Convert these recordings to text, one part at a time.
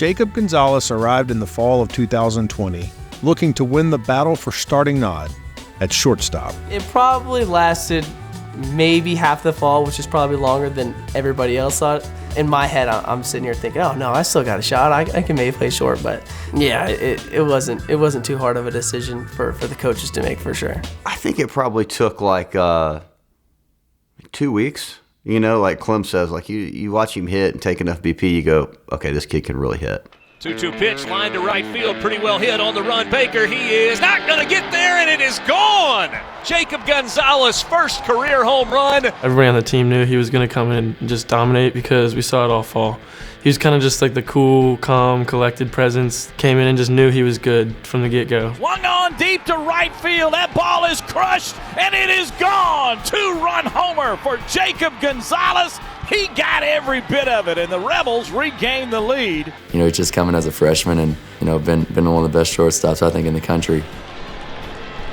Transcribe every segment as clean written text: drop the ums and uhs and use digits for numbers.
Jacob Gonzalez arrived in the fall of 2020, looking to win the battle for starting nod at shortstop. It probably lasted maybe half the fall, which is probably longer than everybody else thought. In my head, I'm sitting here thinking, oh no, I still got a shot. I can maybe play short, but yeah, it wasn't too hard of a decision for the coaches to make, for sure. I think it probably took like 2 weeks. You know, like Clem says, like you watch him hit and take enough BP, you go, okay, this kid can really hit. 2-2 pitch, line to right field, pretty well hit on the run. Baker, he is not going to get there, and it is gone. Jacob Gonzalez, first career home run. Everybody on the team knew he was going to come in and just dominate because we saw it all fall. He was kind of just like the cool, calm, collected presence. Came in and just knew he was good from the get-go. Swung on deep to right field. That ball is crushed, and it is gone. 2-run homer for Jacob Gonzalez. He got every bit of it, and the Rebels regained the lead. You know, he's just coming as a freshman and, you know, been one of the best shortstops, I think, in the country.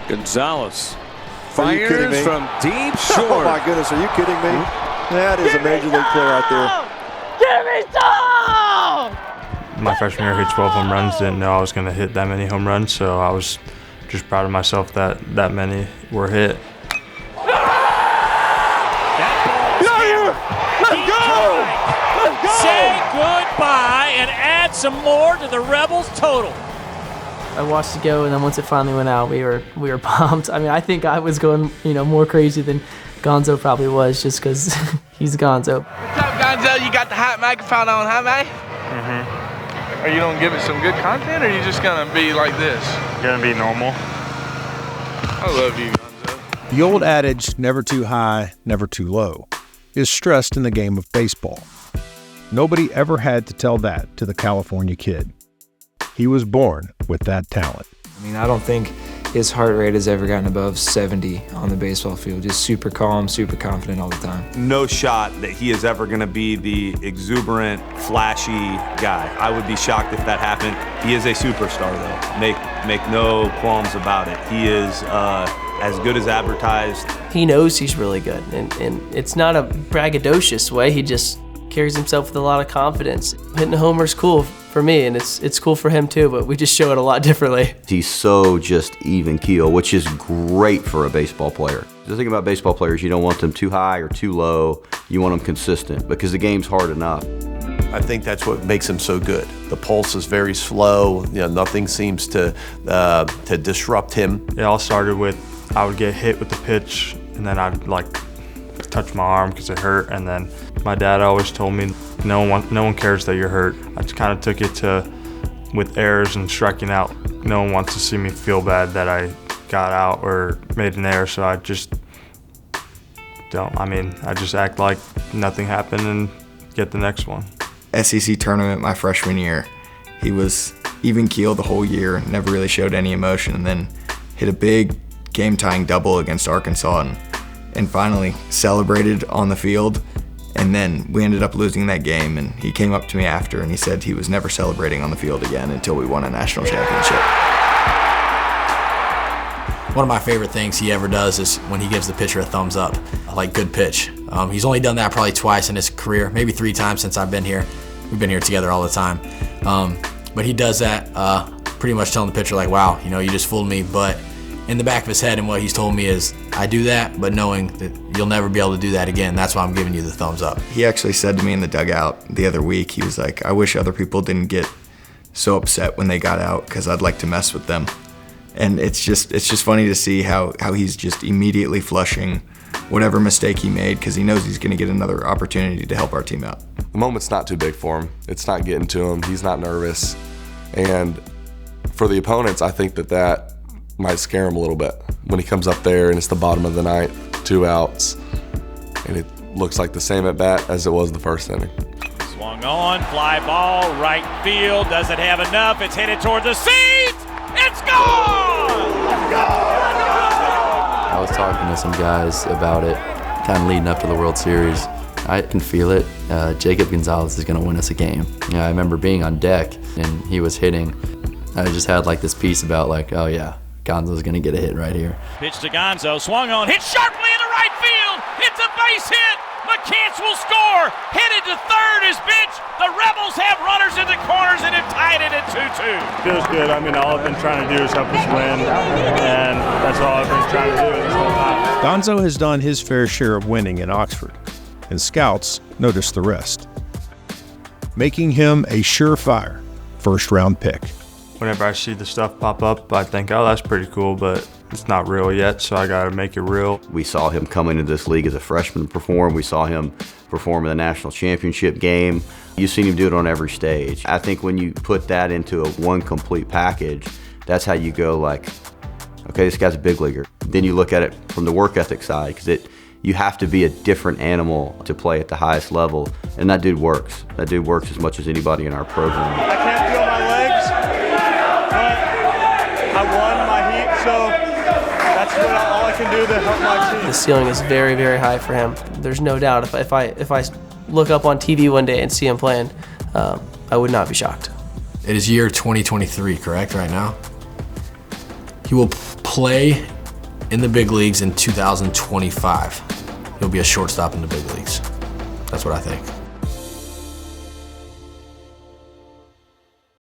Gonzalez fires from deep short. Oh, my goodness, are you kidding me? That is a major league player out there. Give me some! My freshman year, I hit 12 home runs. Didn't know I was going to hit that many home runs, so I was just proud of myself that many were hit. Say goodbye and add some more to the Rebels' total. I watched it go, and then once it finally went out, we were pumped. I mean, I think I was going, more crazy than Gonzo probably was, just because he's Gonzo. What's up, Gonzo? You got the hot microphone on, huh, mate? Mm-hmm. Are you gonna give it some good content, or are you just gonna be like this? Gonna be normal. I love you, Gonzo. The old adage, never too high, never too low, is stressed in the game of baseball. Nobody ever had to tell that to the California kid. He was born with that talent. I mean, I don't think his heart rate has ever gotten above 70 on the baseball field. Just super calm, super confident all the time. No shot that he is ever going to be the exuberant, flashy guy. I would be shocked if that happened. He is a superstar, though. Make no qualms about it. He is as good as advertised. He knows he's really good, and it's not a braggadocious way. He just carries himself with a lot of confidence. Hitting a homer is cool for me, and it's cool for him too, but we just show it a lot differently. He's so just even keel, which is great for a baseball player. The thing about baseball players, you don't want them too high or too low. You want them consistent because the game's hard enough. I think that's what makes him so good. The pulse is very slow. Nothing seems to disrupt him. It all started with I would get hit with the pitch, and then I'd touch my arm because it hurt, and then my dad always told me no one cares that you're hurt. I just kind of took it to with errors and striking out. No one wants to see me feel bad that I got out or made an error, so I just I just act like nothing happened and get the next one. SEC tournament my freshman year, he was even keel the whole year, never really showed any emotion, and then hit a big game-tying double against Arkansas and finally celebrated on the field. And then we ended up losing that game, and he came up to me after and he said he was never celebrating on the field again until we won a national championship. One of my favorite things he ever does is when he gives the pitcher a thumbs up, like good pitch. He's only done that probably twice in his career, maybe 3 times since I've been here. We've been here together all the time. But he does that pretty much telling the pitcher like, wow, you just fooled me. But in the back of his head and what he's told me is, I do that, but knowing that you'll never be able to do that again, that's why I'm giving you the thumbs up. He actually said to me in the dugout the other week, he was like, I wish other people didn't get so upset when they got out because I'd like to mess with them. And it's just funny to see how he's just immediately flushing whatever mistake he made because he knows he's going to get another opportunity to help our team out. The moment's not too big for him. It's not getting to him. He's not nervous. And for the opponents, I think that might scare him a little bit when he comes up there and it's the bottom of the ninth, 2 outs, and it looks like the same at bat as it was the first inning. Swung on, fly ball, right field. Does it have enough? It's headed toward the seats. It's gone! I was talking to some guys about it, kind of leading up to the World Series. I can feel it. Jacob Gonzalez is going to win us a game. I remember being on deck and he was hitting. I just had this piece about oh yeah, Gonzo's going to get a hit right here. Pitch to Gonzo, swung on, hit sharply in the right field. It's a base hit. chance will score. Headed to third is Bench. The Rebels have runners in the corners and have tied it at 2-2. Feels good. I mean, all I've been trying to do is help us win, and that's all I've been trying to do this whole time. Gonzo has done his fair share of winning in Oxford, and scouts notice the rest, making him a surefire first-round pick. Whenever I see the stuff pop up, I think, oh, that's pretty cool, but it's not real yet, so I got to make it real. We saw him come into this league as a freshman perform. We saw him perform in the national championship game. You've seen him do it on every stage. I think when you put that into one complete package, that's how you go like, okay, this guy's a big leaguer. Then you look at it from the work ethic side, because you have to be a different animal to play at the highest level, and that dude works. That dude works as much as anybody in our program. I can't feel my legs, but I won my heat, so that's all I can do to help my team. The ceiling is very, very high for him. There's no doubt if I look up on TV one day and see him playing, I would not be shocked. It is year 2023, correct, right now? He will play in the big leagues in 2025. He'll be a shortstop in the big leagues. That's what I think.